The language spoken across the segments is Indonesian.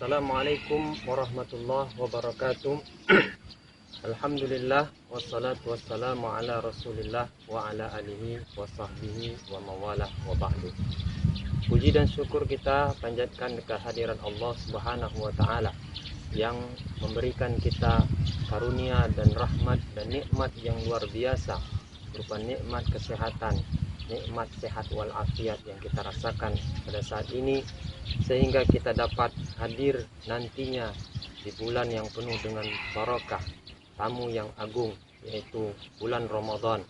Assalamualaikum warahmatullahi wabarakatuh. Alhamdulillah wassalatu wassalamu ala Rasulillah wa ala alihi wa sahbihi wa mawalah wa ba'du. Puji dan syukur kita panjatkan kehadiran Allah Subhanahu wa taala yang memberikan kita karunia dan rahmat dan nikmat yang luar biasa berupa nikmat kesehatan, nikmat sehat walafiat yang kita rasakan pada saat ini, sehingga kita dapat hadir nantinya di bulan yang penuh dengan barakah, tamu yang agung, yaitu bulan Ramadan.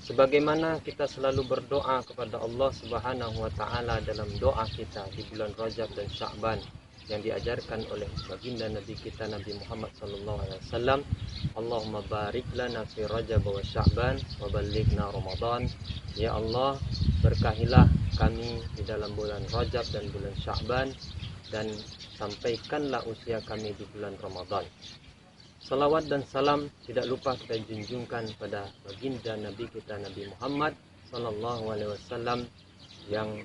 Sebagaimana kita selalu berdoa kepada Allah Subhanahu wa taala dalam doa kita di bulan Rajab dan Sya'ban yang diajarkan oleh baginda Nabi kita Nabi Muhammad sallallahu alaihi wasallam, Allahumma barik lana fi Rajab wa Sya'ban wa ballighna Ramadan. Ya Allah, berkahilah kami di dalam bulan Rajab dan bulan Sya'ban, dan sampaikanlah usia kami di bulan Ramadan. Salawat dan salam tidak lupa kita junjungkan pada baginda Nabi kita Nabi Muhammad sallallahu alaihi wasallam yang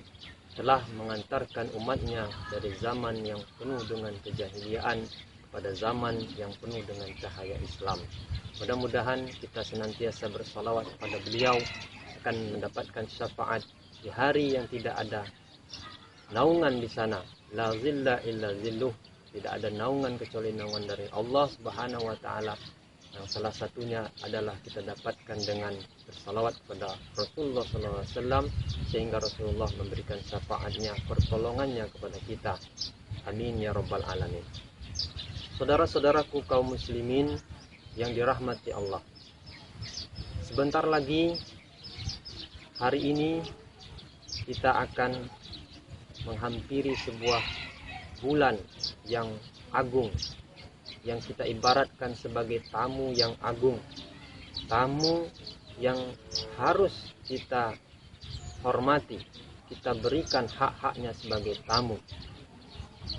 telah mengantarkan umatnya dari zaman yang penuh dengan kejahiliaan kepada zaman yang penuh dengan cahaya Islam. Mudah-mudahan kita senantiasa bersalawat kepada beliau akan mendapatkan syafaat di hari yang tidak ada naungan di sana. La zilla illa zilluh. Tidak ada naungan kecuali naungan dari Allah Subhanahu wa taala. Yang salah satunya adalah kita dapatkan dengan bersalawat kepada Rasulullah SAW, sehingga Rasulullah memberikan syafaatnya, pertolongannya kepada kita. Amin ya rabbal alamin. Saudara-saudaraku kaum muslimin yang dirahmati Allah, sebentar lagi hari ini kita akan menghampiri sebuah bulan yang agung, yang kita ibaratkan sebagai tamu yang agung, tamu yang harus kita hormati, kita berikan hak-haknya sebagai tamu.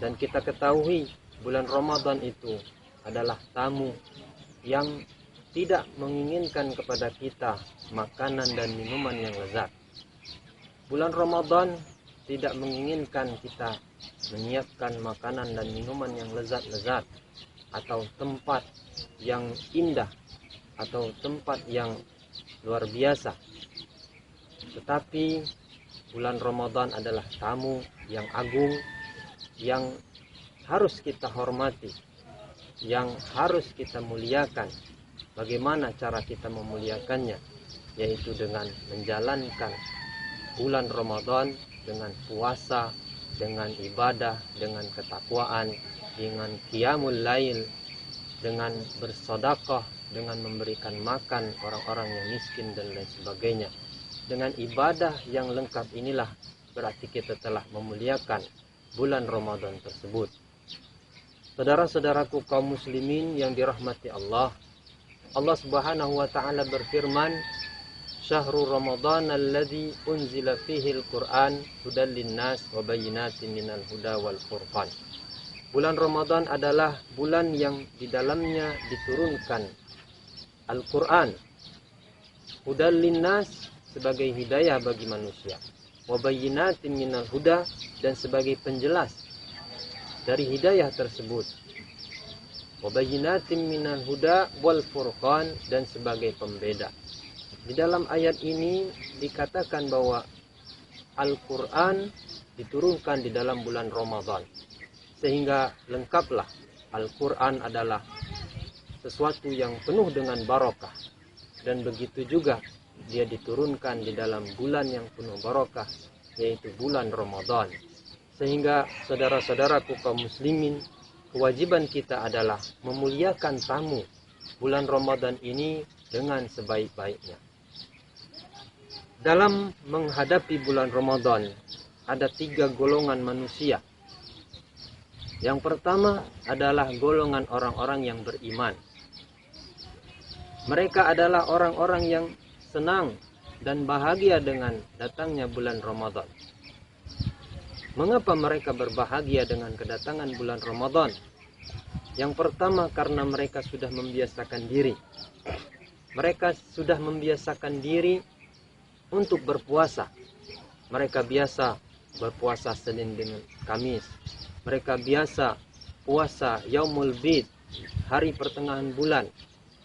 Dan kita ketahui bulan Ramadan itu adalah tamu yang tidak menginginkan kepada kita makanan dan minuman yang lezat. Bulan Ramadan tidak menginginkan kita menyiapkan makanan dan minuman yang lezat-lezat, atau tempat yang indah, atau tempat yang luar biasa. Tetapi bulan Ramadan adalah tamu yang agung, yang harus kita hormati, yang harus kita muliakan. Bagaimana cara kita memuliakannya? Yaitu dengan menjalankan bulan Ramadan dengan puasa, dengan ibadah, dengan ketakwaan, dengan qiyamul lail, dengan bersedekah, dengan memberikan makan orang-orang yang miskin dan lain sebagainya. Dengan ibadah yang lengkap inilah berarti kita telah memuliakan bulan Ramadan tersebut. Saudara-saudaraku kaum muslimin yang dirahmati Allah, Allah Subhanahu wa taala berfirman, Syahrul Ramadan alladzi unzila fihi al-Qur'an hudal linnas wa bayyinatin minal huda wal furqan. Bulan Ramadan adalah bulan yang di dalamnya diturunkan Al-Qur'an. Hudal linnas sebagai hidayah bagi manusia, wa bayyinatin minal huda, dan sebagai penjelas dari hidayah tersebut. Wa bayyinatin minal huda wal furqan, dan sebagai pembeda. Di dalam ayat ini dikatakan bahwa Al-Quran diturunkan di dalam bulan Ramadan, sehingga lengkaplah Al-Quran adalah sesuatu yang penuh dengan barakah. Dan begitu juga dia diturunkan di dalam bulan yang penuh barakah, yaitu bulan Ramadan. Sehingga saudara-saudaraku kaum muslimin, kewajiban kita adalah memuliakan tamu bulan Ramadan ini dengan sebaik-baiknya. Dalam menghadapi bulan Ramadan ada 3 golongan manusia. Yang pertama adalah golongan orang-orang yang beriman. Mereka adalah orang-orang yang senang dan bahagia dengan datangnya bulan Ramadan. Mengapa mereka berbahagia dengan kedatangan bulan Ramadan? Yang pertama karena mereka sudah membiasakan diri. Mereka sudah membiasakan diri untuk berpuasa. Mereka biasa berpuasa Senin dengan Kamis. mereka biasa puasa Yaumul Bid, hari pertengahan bulan.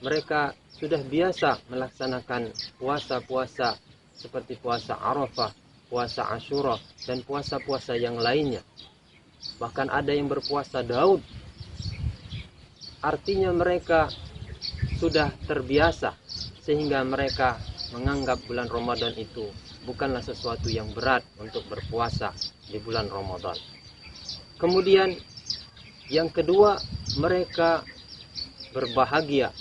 Mereka sudah biasa melaksanakan puasa-puasa seperti puasa Arafah, puasa Asyura, dan puasa-puasa yang lainnya. Bahkan ada yang berpuasa Daud. Artinya mereka sudah terbiasa sehingga mereka menganggap bulan Ramadan itu bukanlah sesuatu yang berat untuk berpuasa di bulan Ramadan. Kemudian yang kedua, mereka berbahagia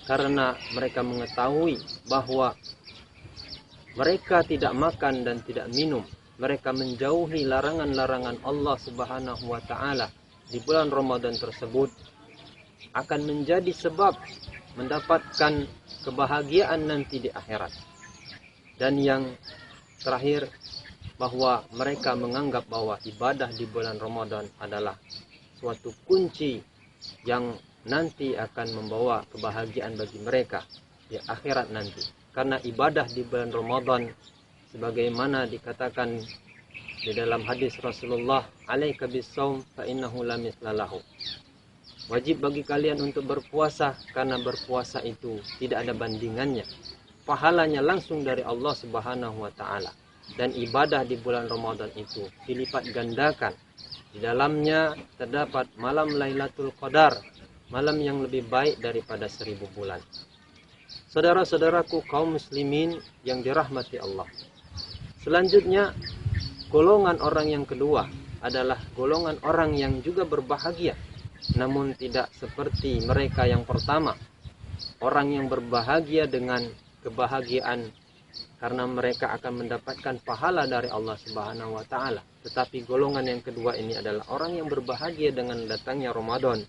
karena mereka mengetahui bahwa mereka tidak makan dan tidak minum. Mereka menjauhi larangan-larangan Allah Subhanahu wa taala di bulan Ramadan tersebut akan menjadi sebab mendapatkan kebahagiaan nanti di akhirat. Dan yang terakhir, bahwa mereka menganggap bahwa ibadah di bulan Ramadan adalah suatu kunci yang nanti akan membawa kebahagiaan bagi mereka di akhirat nanti. Karena ibadah di bulan Ramadan, sebagaimana dikatakan di dalam hadis Rasulullah, "Alaika bis-shaum fa innahu la mithla lahu." Wajib bagi kalian untuk berpuasa karena berpuasa itu tidak ada bandingannya. Pahalanya langsung dari Allah Subhanahu wa taala. Dan ibadah di bulan Ramadan itu dilipat gandakan. Di dalamnya terdapat malam Lailatul Qadar, malam yang lebih baik daripada 1000 bulan. Saudara-saudaraku kaum muslimin yang dirahmati Allah. Selanjutnya, golongan orang yang kedua adalah golongan orang yang juga berbahagia, namun tidak seperti mereka yang pertama. Orang yang berbahagia dengan kebahagiaan karena mereka akan mendapatkan pahala dari Allah Subhanahu wa taala. Tetapi golongan yang kedua ini adalah orang yang berbahagia dengan datangnya Ramadan,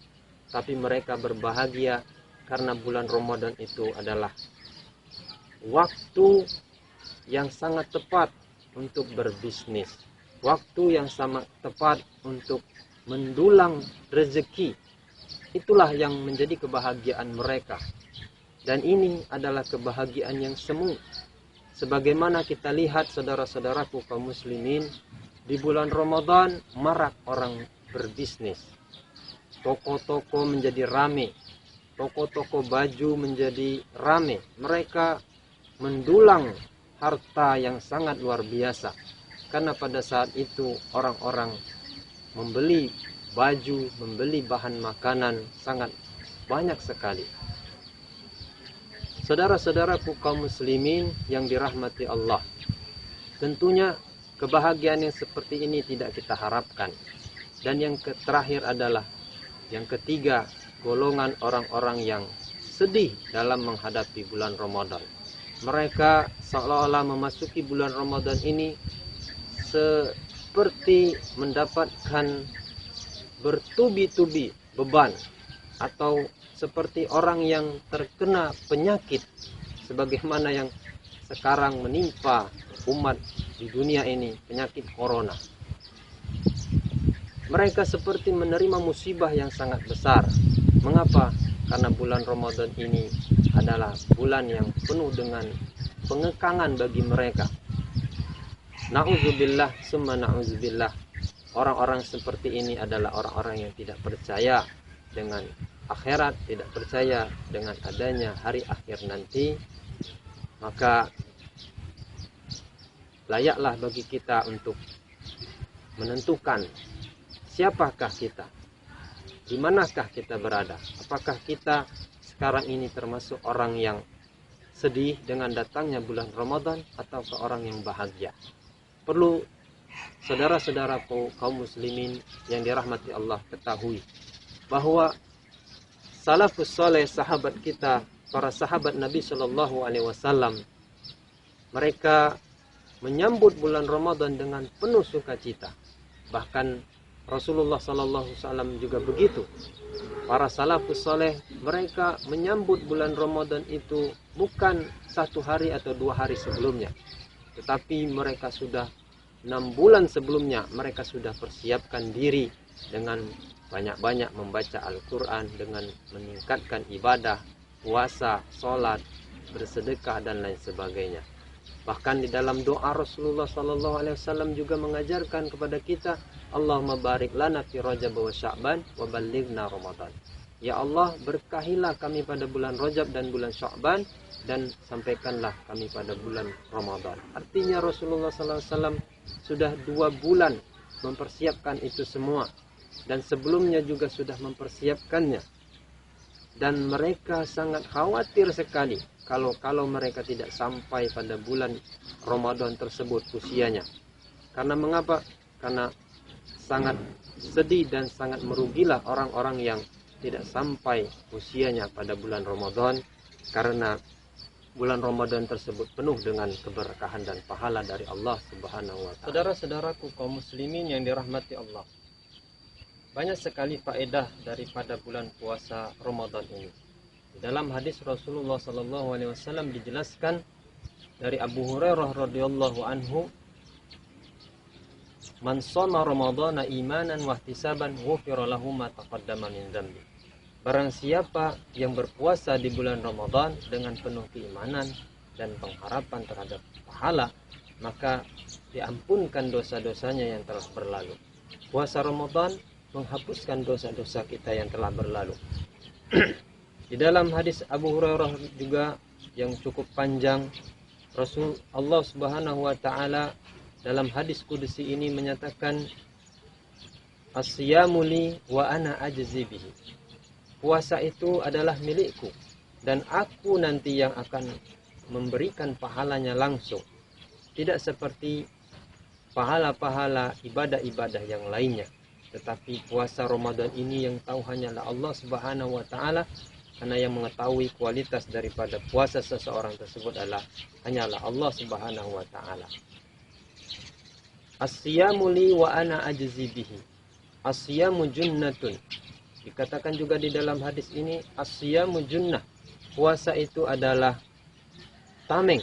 tapi mereka berbahagia karena bulan Ramadan itu adalah waktu yang sangat tepat untuk berbisnis, waktu yang sangat tepat untuk mendulang rezeki. Itulah yang menjadi kebahagiaan mereka. Dan ini adalah kebahagiaan yang semu. Sebagaimana kita lihat saudara-saudaraku kaum muslimin, di bulan Ramadan marak orang berbisnis. Toko-toko menjadi rame, toko-toko baju menjadi rame. Mereka mendulang harta yang sangat luar biasa. Karena pada saat itu orang-orang membeli baju, membeli bahan makanan sangat banyak sekali. Saudara-saudaraku kaum muslimin yang dirahmati Allah, tentunya kebahagiaan yang seperti ini tidak kita harapkan. Dan yang terakhir adalah yang ketiga, golongan orang-orang yang sedih dalam menghadapi bulan Ramadan. Mereka seolah-olah memasuki bulan Ramadan ini seperti mendapatkan bertubi-tubi beban, atau seperti orang yang terkena penyakit sebagaimana yang sekarang menimpa umat di dunia ini, penyakit corona. Mereka seperti menerima musibah yang sangat besar. Mengapa? Karena bulan Ramadan ini adalah bulan yang penuh dengan pengekangan bagi mereka. Na'udzubillah summa na'udzubillah. Orang-orang seperti ini adalah orang-orang yang tidak percaya dengan akhirat, tidak percaya dengan adanya hari akhir nanti. Maka layaklah bagi kita untuk menentukan siapakah kita, di manakah kita berada. Apakah kita sekarang ini termasuk orang yang sedih dengan datangnya bulan Ramadan, atau orang yang bahagia? Perlu saudara-saudaraku kaum muslimin yang dirahmati Allah ketahui bahwa salafus saleh, sahabat kita, para sahabat Nabi Shallallahu Alaihi Wasallam, mereka menyambut bulan Ramadan dengan penuh sukacita. Bahkan Rasulullah Shallallahu Alaihi Wasallam juga begitu. Para salafus saleh, mereka menyambut bulan Ramadan itu bukan 1 hari atau 2 hari sebelumnya, tetapi mereka sudah 6 bulan sebelumnya. Mereka sudah persiapkan diri dengan banyak-banyak membaca Al-Quran, dengan meningkatkan ibadah, puasa, sholat, bersedekah, dan lain sebagainya. Bahkan di dalam doa Rasulullah sallallahu alaihi wasallam juga mengajarkan kepada kita, Allahumma barik lana fi Rajab wa Sya'ban wa ballighna Ramadan. Ya Allah, berkahilah kami pada bulan Rajab dan bulan Sya'ban, dan sampaikanlah kami pada bulan Ramadan. Artinya Rasulullah sallallahu alaihi wasallam sudah 2 bulan mempersiapkan itu semua, dan sebelumnya juga sudah mempersiapkannya. Dan mereka sangat khawatir sekali kalau mereka tidak sampai pada bulan Ramadan tersebut usianya. Karena mengapa? Karena sangat sedih dan sangat merugilah orang-orang yang tidak sampai usianya pada bulan Ramadan, karena bulan Ramadan tersebut penuh dengan keberkahan dan pahala dari Allah Subhanahu wa taala. Saudara-saudaraku kaum muslimin yang dirahmati Allah, banyak sekali faedah daripada bulan puasa Ramadan ini. Di dalam hadis Rasulullah sallallahu alaihi wasallam dijelaskan dari Abu Hurairah radhiyallahu anhu, "Man shoma Ramadhana imanan wa ihtisaban ghufira lahu ma taqaddama min dzambi." Barang siapa yang berpuasa di bulan Ramadan dengan penuh keimanan dan pengharapan terhadap pahala, maka diampunkan dosa-dosanya yang telah berlalu. Puasa Ramadan menghapuskan dosa-dosa kita yang telah berlalu. Di dalam hadis Abu Hurairah juga yang cukup panjang, Rasul Allah Subhanahu wa taala dalam hadis qudsi ini menyatakan, "As-siyamu li wa ana ajzi bihi." Puasa itu adalah milikku dan aku nanti yang akan memberikan pahalanya langsung. Tidak seperti pahala-pahala ibadah-ibadah yang lainnya. Tetapi puasa Ramadan ini yang tahu hanyalah Allah Subhanahu wa taala, karena yang mengetahui kualitas daripada puasa seseorang tersebut adalah hanyalah Allah Subhanahu wa taala. As-siyamu li wa ana ajzi bihi. As-siyamu junnatun. Dikatakan juga di dalam hadis ini, as-siyamu junnah. Puasa itu adalah tameng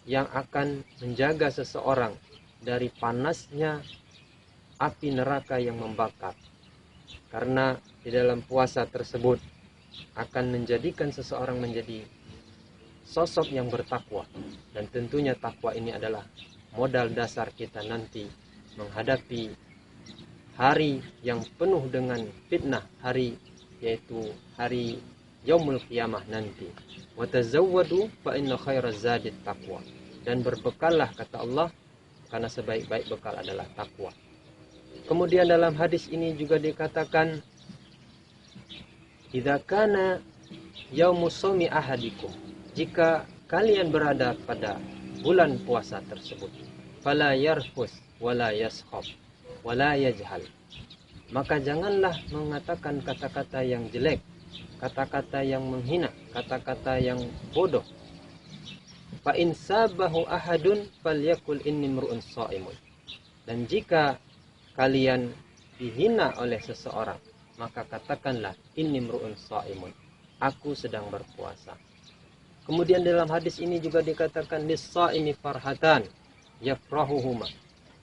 yang akan menjaga seseorang dari panasnya api neraka yang membakar. Karena di dalam puasa tersebut akan menjadikan seseorang menjadi sosok yang bertakwa. Dan tentunya takwa ini adalah modal dasar kita nanti menghadapi hari yang penuh dengan fitnah, hari yaitu hari Yaumul Qiyamah nanti. Wa tazawwadu fa inna khairaz zadit taqwa. Dan berbekallah, kata Allah, karena sebaik-baik bekal adalah takwa. Kemudian dalam hadis ini juga dikatakan, "Idza kana yaumus shaumi ahadikum." Jika kalian berada pada bulan puasa tersebut, fala yarfus wala yaskhab wala yajhal. Maka janganlah mengatakan kata-kata yang jelek, kata-kata yang menghina, kata-kata yang bodoh. Fa in sabahu ahadun falyakul inni mru'un shaimun. Dan jika kalian dihina oleh seseorang, maka katakanlah inni mru'un shaimun, aku sedang berpuasa. Kemudian dalam hadis ini juga dikatakan lis-shaimi farhatan yafrahuhuma.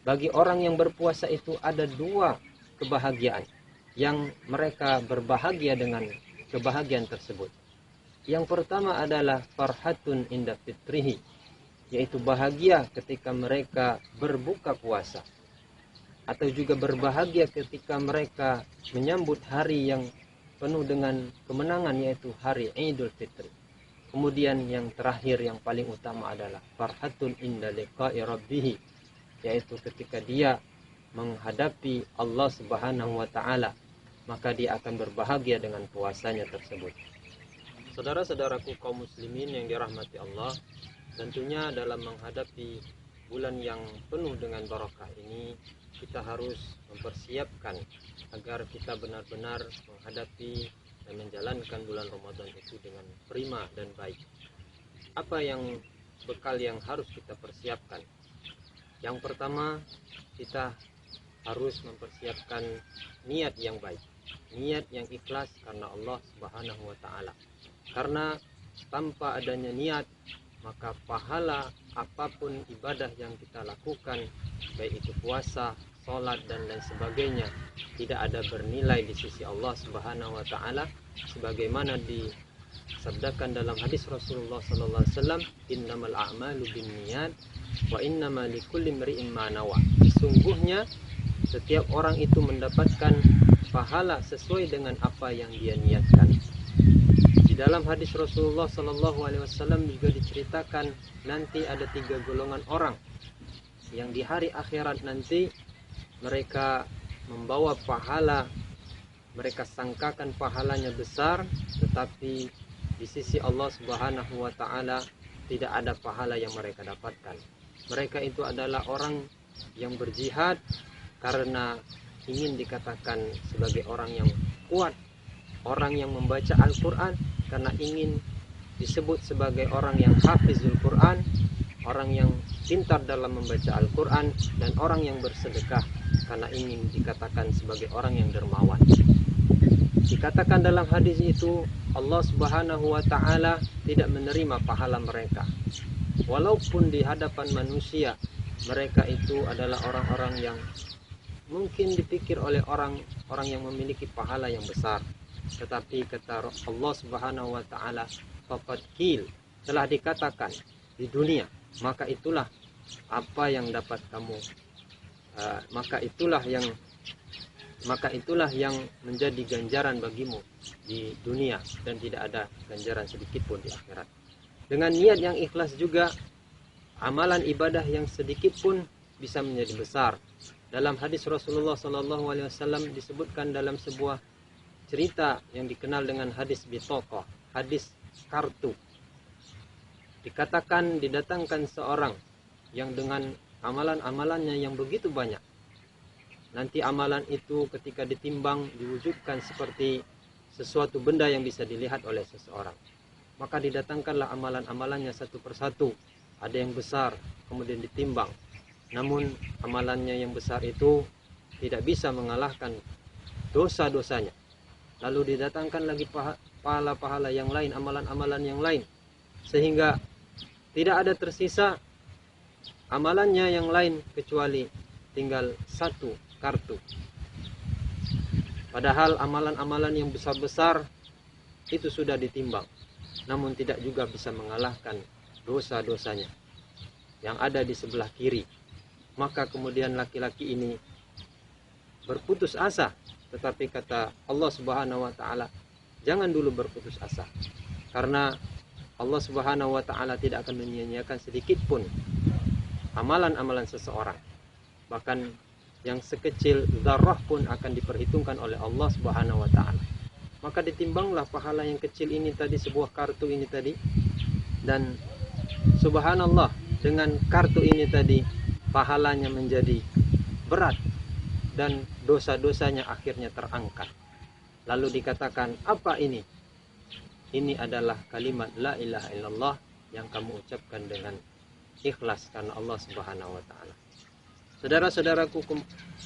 Bagi orang yang berpuasa itu ada 2 kebahagiaan yang mereka berbahagia dengan kebahagiaan tersebut. Yang pertama adalah farhatun inda fitrihi, yaitu bahagia ketika mereka berbuka puasa, atau juga berbahagia ketika mereka menyambut hari yang penuh dengan kemenangan, yaitu hari Idul Fitri. Kemudian yang terakhir yang paling utama adalah farhatun inda liqa'i rabbih, yaitu ketika dia menghadapi Allah Subhanahu wa taala, maka dia akan berbahagia dengan puasanya tersebut. Saudara-saudaraku kaum muslimin yang dirahmati Allah, tentunya dalam menghadapi bulan yang penuh dengan barakah ini, kita harus mempersiapkan agar kita benar-benar menghadapi dan menjalankan bulan Ramadan itu dengan prima dan baik. Apa yang bekal yang harus kita persiapkan? Yang pertama, kita harus mempersiapkan niat yang baik, niat yang ikhlas karena Allah Subhanahu wa taala. Karena tanpa adanya niat, maka pahala apapun ibadah yang kita lakukan, baik itu puasa, sholat dan lain sebagainya, tidak ada bernilai di sisi Allah Subhanahu wa taala sebagaimana sabdakan dalam hadis Rasulullah sallallahu alaihi wasallam, innamal a'malu binniyat wa innamal likulli imri'in ma nawa. Sesungguhnya setiap orang itu mendapatkan pahala sesuai dengan apa yang dia niatkan. Di dalam hadis Rasulullah sallallahu alaihi wasallam juga diceritakan nanti ada 3 golongan orang yang di hari akhirat nanti mereka membawa pahala, mereka sangkakan pahalanya besar, tetapi di sisi Allah Subhanahu wa taala tidak ada pahala yang mereka dapatkan. Mereka itu adalah orang yang berjihad karena ingin dikatakan sebagai orang yang kuat, orang yang membaca Al-Quran karena ingin disebut sebagai orang yang hafizul Quran, orang yang pintar dalam membaca Al-Quran, dan orang yang bersedekah karena ingin dikatakan sebagai orang yang dermawan. Dikatakan dalam hadis itu Allah Subhanahu wa taala tidak menerima pahala mereka. Walaupun di hadapan manusia mereka itu adalah orang-orang yang mungkin dipikir oleh orang-orang yang memiliki pahala yang besar. Tetapi kata Allah Subhanahu wa taala, faqad qil, telah dikatakan di dunia, maka itulah apa yang dapat kamu maka itulah yang menjadi ganjaran bagimu di dunia, dan tidak ada ganjaran sedikit pun di akhirat. Dengan niat yang ikhlas juga, amalan ibadah yang sedikit pun bisa menjadi besar. Dalam hadis Rasulullah SAW disebutkan dalam sebuah cerita yang dikenal dengan hadis bitaqah, hadis kartu. Dikatakan didatangkan seorang yang dengan amalan-amalannya yang begitu banyak. Nanti amalan itu ketika ditimbang diwujudkan seperti sesuatu benda yang bisa dilihat oleh seseorang. Maka didatangkanlah amalan-amalannya satu persatu. Ada yang besar, kemudian ditimbang. Namun amalannya yang besar itu tidak bisa mengalahkan dosa-dosanya. Lalu didatangkan lagi pahala-pahala yang lain, amalan-amalan yang lain. Sehingga tidak ada tersisa amalannya yang lain kecuali tinggal satu kartu. Padahal amalan-amalan yang besar-besar itu sudah ditimbang, namun tidak juga bisa mengalahkan dosa-dosanya yang ada di sebelah kiri. Maka kemudian laki-laki ini berputus asa. Tetapi kata Allah Subhanahu wa taala, jangan dulu berputus asa, karena Allah Subhanahu wa taala tidak akan menyia-nyiakan sedikit pun amalan-amalan seseorang. Bahkan yang sekecil dzarrah pun akan diperhitungkan oleh Allah Subhanahu wa taala. Maka ditimbanglah pahala yang kecil ini tadi, sebuah kartu ini tadi, dan subhanallah, dengan kartu ini tadi pahalanya menjadi berat dan dosa-dosanya akhirnya terangkat. Lalu dikatakan, apa ini? Ini adalah kalimat la ilaha illallah yang kamu ucapkan dengan ikhlas karena Allah Subhanahu wa taala. Saudara-saudaraku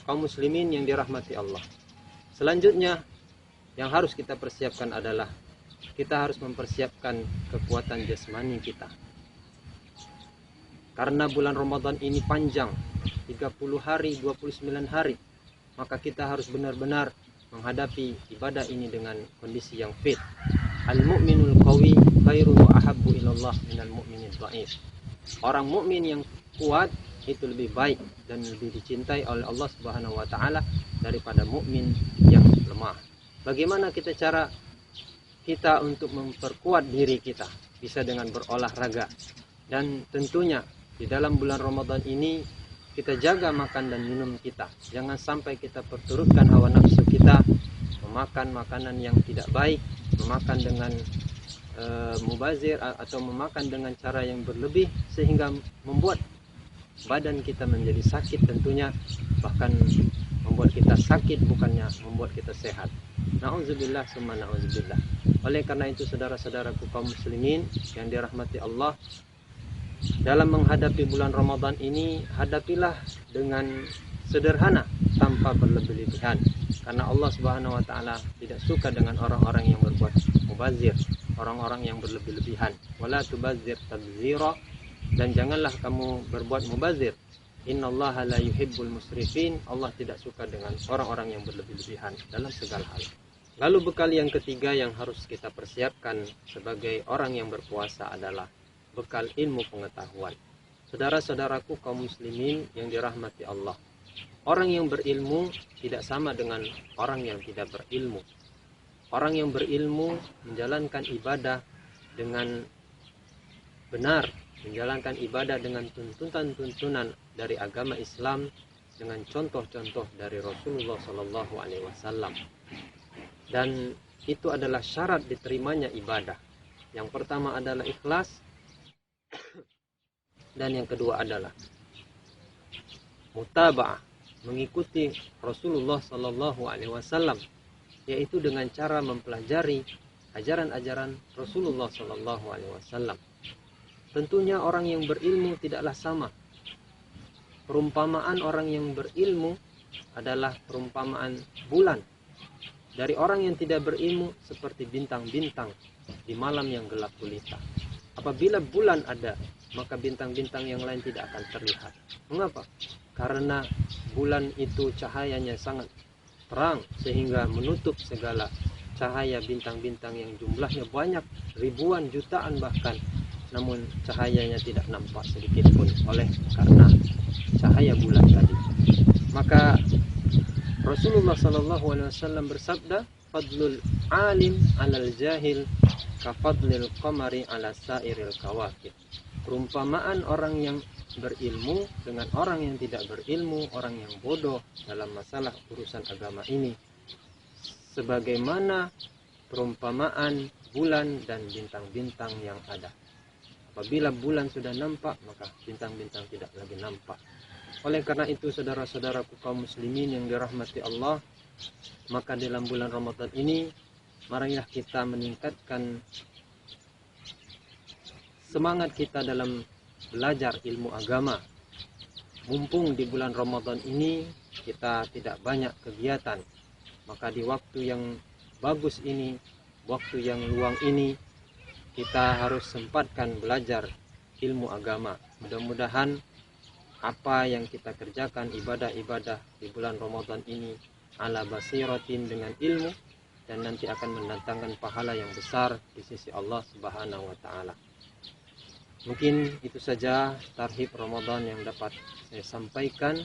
kaum muslimin yang dirahmati Allah. Selanjutnya yang harus kita persiapkan adalah kita harus mempersiapkan kekuatan jasmani kita. Karena bulan Ramadan ini panjang, 30 hari, 29 hari, maka kita harus benar-benar menghadapi ibadah ini dengan kondisi yang fit. Al-mu'minul qawi khairun wa ahabbu ilallah minal mu'minil dha'if. Orang mukmin yang kuat itu lebih baik dan lebih dicintai oleh Allah Subhanahu wa taala daripada mukmin yang lemah. Bagaimana cara kita untuk memperkuat diri kita? Bisa dengan berolahraga. Dan tentunya di dalam bulan Ramadan ini kita jaga makan dan minum kita. Jangan sampai kita perturutkan hawa nafsu kita memakan makanan yang tidak baik, memakan dengan mubazir atau memakan dengan cara yang berlebih sehingga membuat badan kita menjadi sakit, tentunya bahkan membuat kita sakit bukannya membuat kita sehat. Na'udzubillah summa na'udzubillah. Oleh karena itu saudara-saudaraku kaum muslimin yang dirahmati Allah, dalam menghadapi bulan Ramadan ini hadapilah dengan sederhana tanpa berlebih-lebihan, karena Allah Subhanahu wa taala tidak suka dengan orang-orang yang berbuat mubazir, orang-orang yang berlebih-lebihan. Wala tubazir tabzira, dan janganlah kamu berbuat mubazir. Innallaha la yuhibbul musrifin. Allah tidak suka dengan orang-orang yang berlebih-lebihan dalam segala hal. Lalu bekal yang ketiga yang harus kita persiapkan sebagai orang yang berpuasa adalah bekal ilmu pengetahuan. Saudara-saudaraku kaum muslimin yang dirahmati Allah, orang yang berilmu tidak sama dengan orang yang tidak berilmu. Orang yang berilmu menjalankan ibadah dengan benar, menjalankan ibadah dengan tuntunan-tuntunan dari agama Islam, dengan contoh-contoh dari Rasulullah SAW. Dan itu adalah syarat diterimanya ibadah. Yang pertama adalah ikhlas, dan yang kedua adalah mutaba'ah, mengikuti Rasulullah SAW, yaitu dengan cara mempelajari ajaran-ajaran Rasulullah SAW. Tentunya orang yang berilmu tidaklah sama. Perumpamaan orang yang berilmu adalah perumpamaan bulan. Dari orang yang tidak berilmu seperti bintang-bintang di malam yang gelap gulita. Apabila bulan ada, maka bintang-bintang yang lain tidak akan terlihat. Mengapa? Karena bulan itu cahayanya sangat terang sehingga menutup segala cahaya bintang-bintang yang jumlahnya banyak, ribuan, jutaan bahkan. Namun cahayanya tidak nampak sedikit pun oleh karena cahaya bulan tadi. Maka Rasulullah SAW bersabda, "Fadlul alim 'alal jahil ka fadlil qamari 'ala sairil kawakib." Perumpamaan orang yang berilmu dengan orang yang tidak berilmu, orang yang bodoh dalam masalah urusan agama ini, sebagaimana perumpamaan bulan dan bintang-bintang yang ada. Apabila bulan sudah nampak, maka bintang-bintang tidak lagi nampak. Oleh karena itu, saudara-saudaraku kaum muslimin yang dirahmati Allah, maka dalam bulan Ramadan ini marilah kita meningkatkan semangat kita dalam belajar ilmu agama. Mumpung di bulan Ramadan ini kita tidak banyak kegiatan, maka di waktu yang bagus ini, waktu yang luang ini, kita harus sempatkan belajar ilmu agama. Mudah-mudahan apa yang kita kerjakan, ibadah-ibadah di bulan Ramadan ini ala basiratin, dengan ilmu, dan nanti akan mendatangkan pahala yang besar di sisi Allah Subhanahu wa taala. Mungkin itu saja tarhib Ramadan yang dapat saya sampaikan.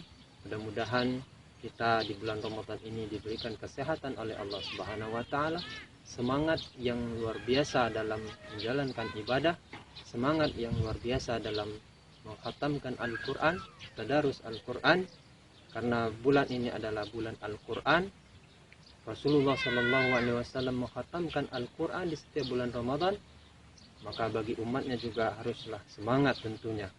Mudah-mudahan kita di bulan Ramadan ini diberikan kesehatan oleh Allah Subhanahu wa taala, semangat yang luar biasa dalam menjalankan ibadah, semangat yang luar biasa dalam mengkhatamkan Al-Quran, tadarus Al-Quran, karena bulan ini adalah bulan Al-Quran. Rasulullah SAW mengkhatamkan Al-Quran di setiap bulan Ramadan, maka bagi umatnya juga haruslah semangat tentunya.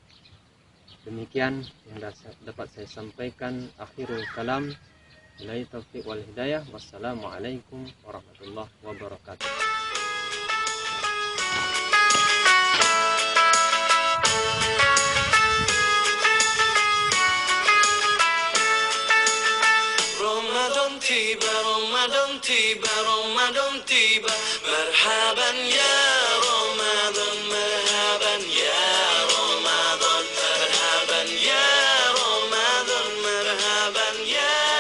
Demikian yang dapat saya sampaikan. Akhirul kalam, billahi taufiq wal hidayah. Wassalamualaikum warahmatullahi wabarakatuh. Ramadan tiba, Ramadan tiba, Ramadan tiba, marhaban ya